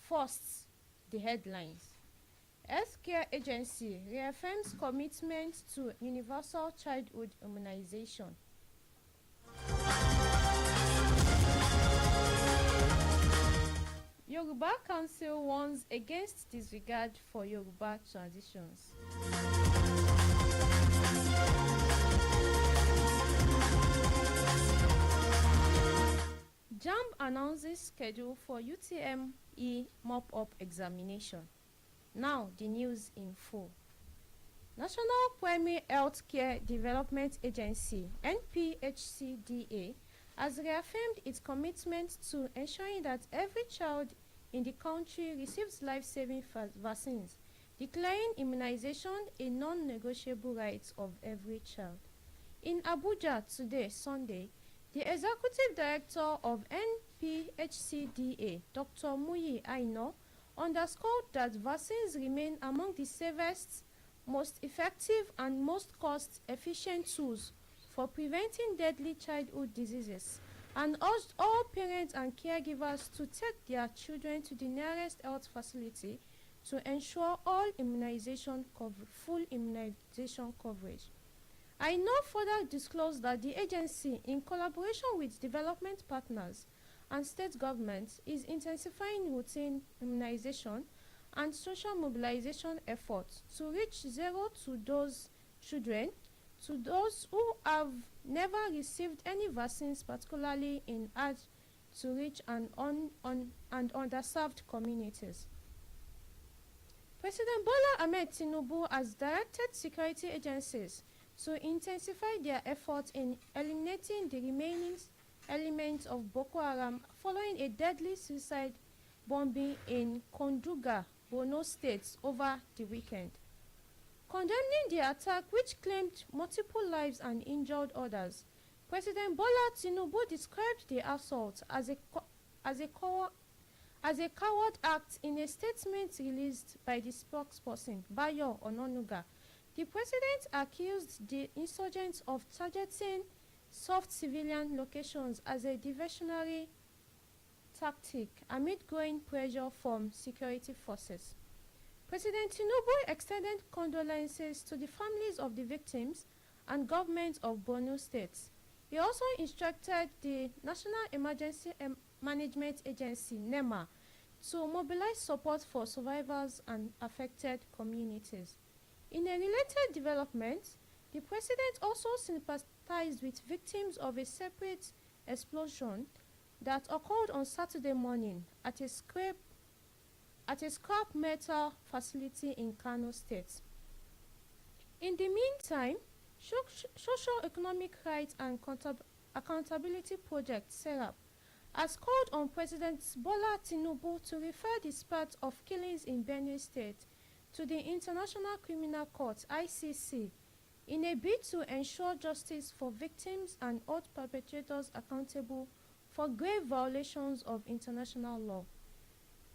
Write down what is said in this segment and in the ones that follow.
First, the headlines. Healthcare Agency reaffirms commitment to universal childhood immunization. Yoruba Council warns against disregard for Yoruba traditions. JAMB announces schedule for UTME mop-up examination. Now the news in full. National Primary Health Care Development Agency (NPHCDA) has reaffirmed its commitment to ensuring that every child in the country receives life-saving vaccines, declaring immunization a non-negotiable right of every child. In Abuja today, Sunday, the Executive Director of NPHCDA, Dr. Muyi Aino, underscored that vaccines remain among the safest, most effective and most cost-efficient tools for preventing deadly childhood diseases, and urged all parents and caregivers to take their children to the nearest health facility to ensure full immunization coverage. I now further disclose that the agency, in collaboration with development partners and state governments, is intensifying routine immunization and social mobilization efforts to reach zero to those children, to those who have never received any vaccines, particularly in hard-to-reach and underserved communities. President Bola Ahmed Tinubu has directed security agencies to intensify their efforts in eliminating the remaining elements of Boko Haram following a deadly suicide bombing in Konduga, Borno State over the weekend. Condemning the attack, which claimed multiple lives and injured others, President Bola Tinubu described the assault as a coward act in a statement released by the spokesperson, Bayo Ononuga. The president accused the insurgents of targeting soft civilian locations as a diversionary tactic amid growing pressure from security forces. President Tinubu extended condolences to the families of the victims and government of Borno State. He also instructed the National Emergency Management Agency (NEMA) to mobilize support for survivors and affected communities. In a related development, the president also sympathized with victims of a separate explosion that occurred on Saturday morning at a scrap metal facility in Kano State. In the meantime, Socio-Economic Rights and Accountability Project (SERAP) has called on President Bola Tinubu to refer the spate of killings in Benue State to the International Criminal Court (ICC) in a bid to ensure justice for victims and hold perpetrators accountable for grave violations of international law.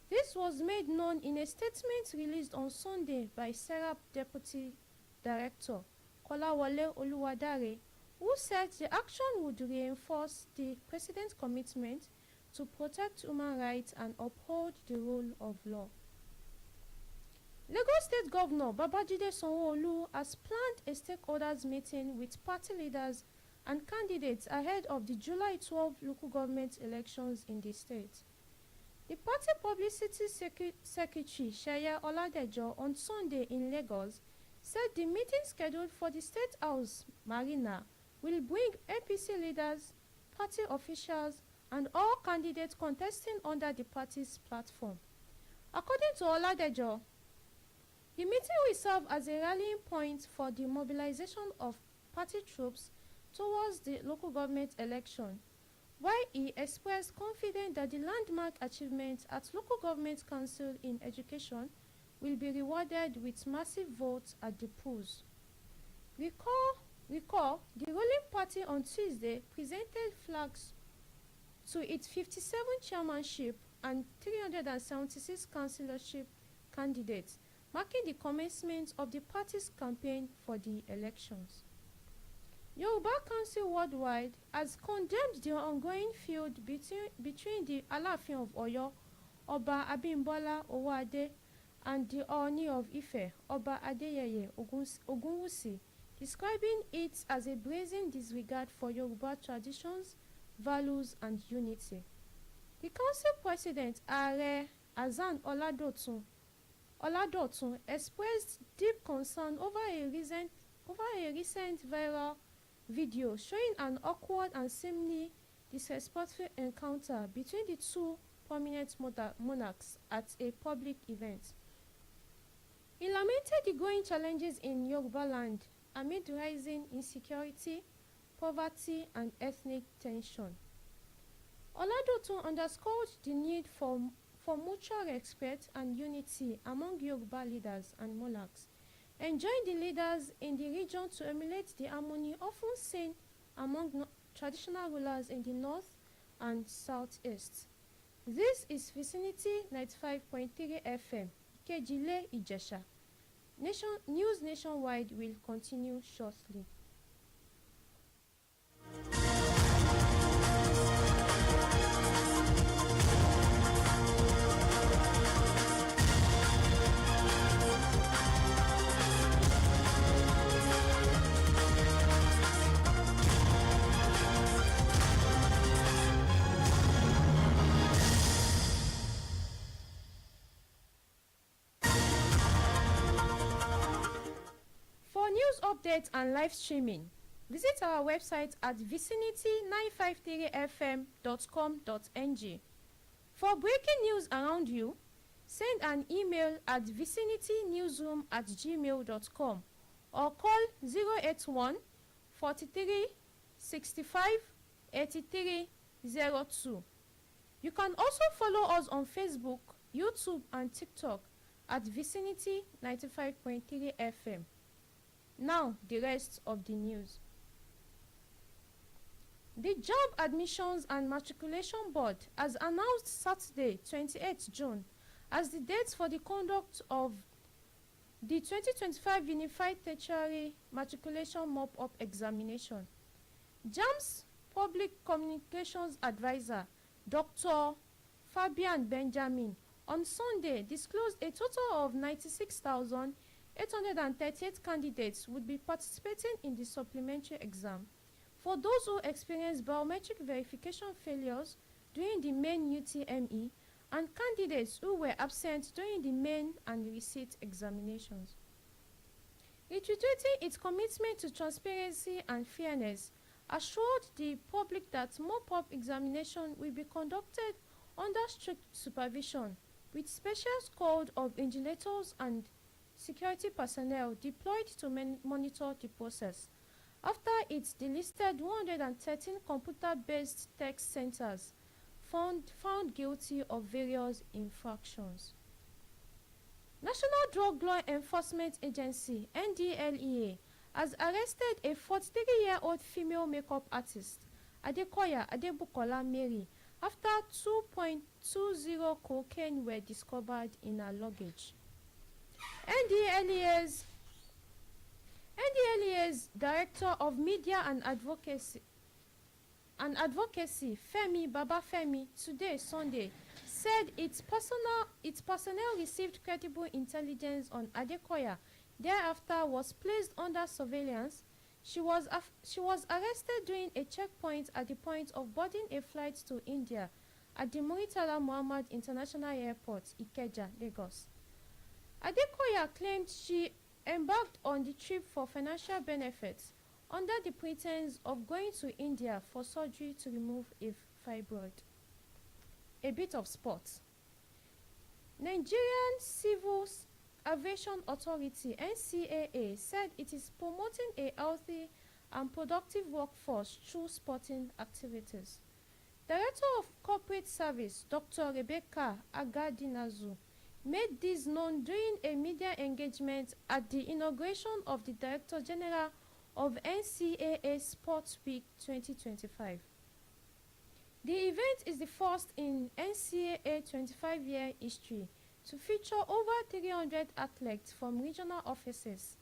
This was made known in a statement released on Sunday by SERAP Deputy Director Kolawole Oluwadare, who said the action would reinforce the President's commitment to protect human rights and uphold the rule of law. Lagos State Governor Babajide Sanwo-Olu has planned a stakeholders meeting with party leaders and candidates ahead of the July 12 local government elections in the state. The party publicity secretary Sheye Oladejo on Sunday in Lagos said the meeting scheduled for the State House Marina will bring APC leaders, party officials, and all candidates contesting under the party's platform. According to Oladejo, the meeting will serve as a rallying point for the mobilization of party troops towards the local government election, while he expressed confidence that the landmark achievements at local government council in education will be rewarded with massive votes at the polls. Recall, the ruling party on Tuesday presented flags to its 57 chairmanship and 376 councillorship candidates, marking the commencement of the party's campaign for the elections. Yoruba Council Worldwide has condemned the ongoing feud between the Alaafin of Oyo, Oba Abimbola Owode, and the Oni of Ife, Oba Adeyeye Ogunwusi, describing it as a brazen disregard for Yoruba traditions, values, and unity. The council president, Are Azan Oladotun, expressed deep concern over a recent viral video showing an awkward and seemingly disrespectful encounter between the two prominent monarchs at a public event. He lamented the growing challenges in Yoruba land amid rising insecurity, poverty, and ethnic tension. Oladotun underscored the need for mutual respect and unity among Yoruba leaders and monarchs, enjoined the leaders in the region to emulate the harmony often seen among traditional rulers in the north and southeast. This is Vicinity 95.3 FM, Ikejile Ijesha. News nationwide will continue shortly. For news updates and live streaming, visit our website at vicinity953fm.com.ng. For breaking news around you, send an email at vicinitynewsroom@gmail.com or call 081 43 65 83 02. You can also follow us on Facebook, YouTube, and TikTok at Vicinity 95.3 FM. Now, the rest of the news. The Job Admissions and Matriculation Board has announced Saturday, 28 June, as the date for the conduct of the 2025 Unified Tertiary Matriculation Mop-Up Examination. JAMB's Public Communications Advisor, Dr. Fabian Benjamin, on Sunday disclosed a total of 96,838 candidates would be participating in the supplementary exam. For those who experienced biometric verification failures during the main UTME and candidates who were absent during the main and receipt examinations. Reiterating its commitment to transparency and fairness, assured the public that mop-up examination will be conducted under strict supervision, with special squad of invigilators and security personnel deployed to monitor the process. After it delisted 113 computer-based test centers found guilty of various infractions. National Drug Law Enforcement Agency (NDLEA) has arrested a 43-year-old female makeup artist, Adekoya Adebukola Mary, after 2.20 cocaine were discovered in her luggage. NDLEA's Director of Media and Advocacy, Femi Babafemi, today, Sunday, said its personnel received credible intelligence on Adekoya. Thereafter, was placed under surveillance. She was arrested during a checkpoint at the point of boarding a flight to India at the Muritala Muhammad International Airport, Ikeja, Lagos. Adekoya claimed she embarked on the trip for financial benefits under the pretense of going to India for surgery to remove a fibroid. A bit of sports. Nigerian Civil Aviation Authority (NCAA) said it is promoting a healthy and productive workforce through sporting activities. Director of Corporate Service, Dr. Rebecca Agadinazu, made this known during a media engagement at the inauguration of the Director General of NCAA Sports Week 2025. The event is the first in NCAA 25-year history to feature over 300 athletes from regional offices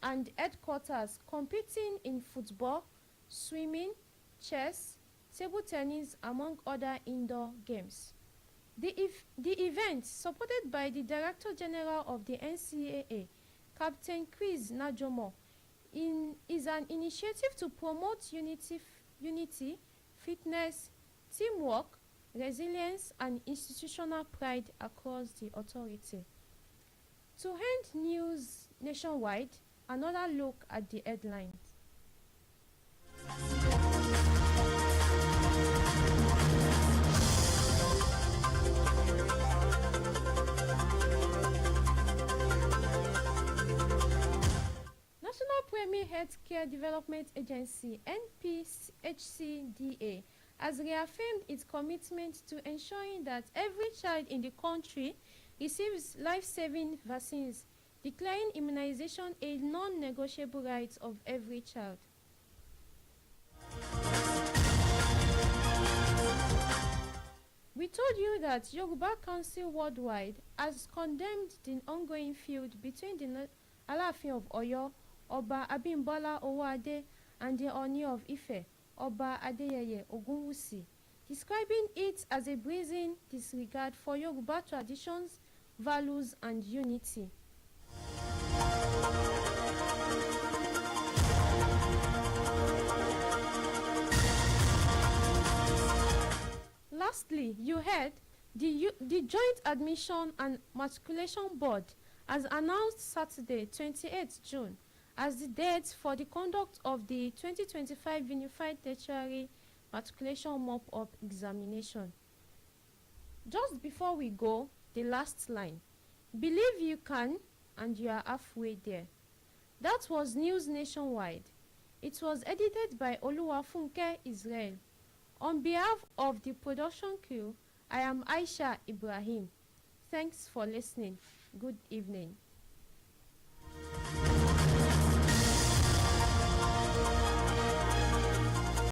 and headquarters competing in football, swimming, chess, table tennis, among other indoor games. The event, supported by the Director General of the NCAA, Captain Chris Najomo, is an initiative to promote unity, fitness, teamwork, resilience, and institutional pride across the authority. To end news nationwide, another look at the headlines. National Premier Healthcare Development Agency (NPHCDA) has reaffirmed its commitment to ensuring that every child in the country receives life-saving vaccines, declaring immunization a non-negotiable right of every child. We told you that Yoruba Council Worldwide has condemned the ongoing feud between the Aláàfin of Oyo, Oba Abimbola Owóadé, and the Ooni of Ife, Oba Adeyeye Ogunwusi, describing it as a brazen disregard for Yoruba traditions, values, and unity. Lastly, you heard the Joint Admission and Matriculation Board has announced Saturday, 28th June, as the date for the conduct of the 2025 Unified Tertiary Matriculation Mop-Up Examination. Just before we go, the last line. Believe you can, and you are halfway there. That was News Nationwide. It was edited by OLUWAFUNKE Israel. On behalf of the production crew, I am Aisha Ibrahim. Thanks for listening. Good evening.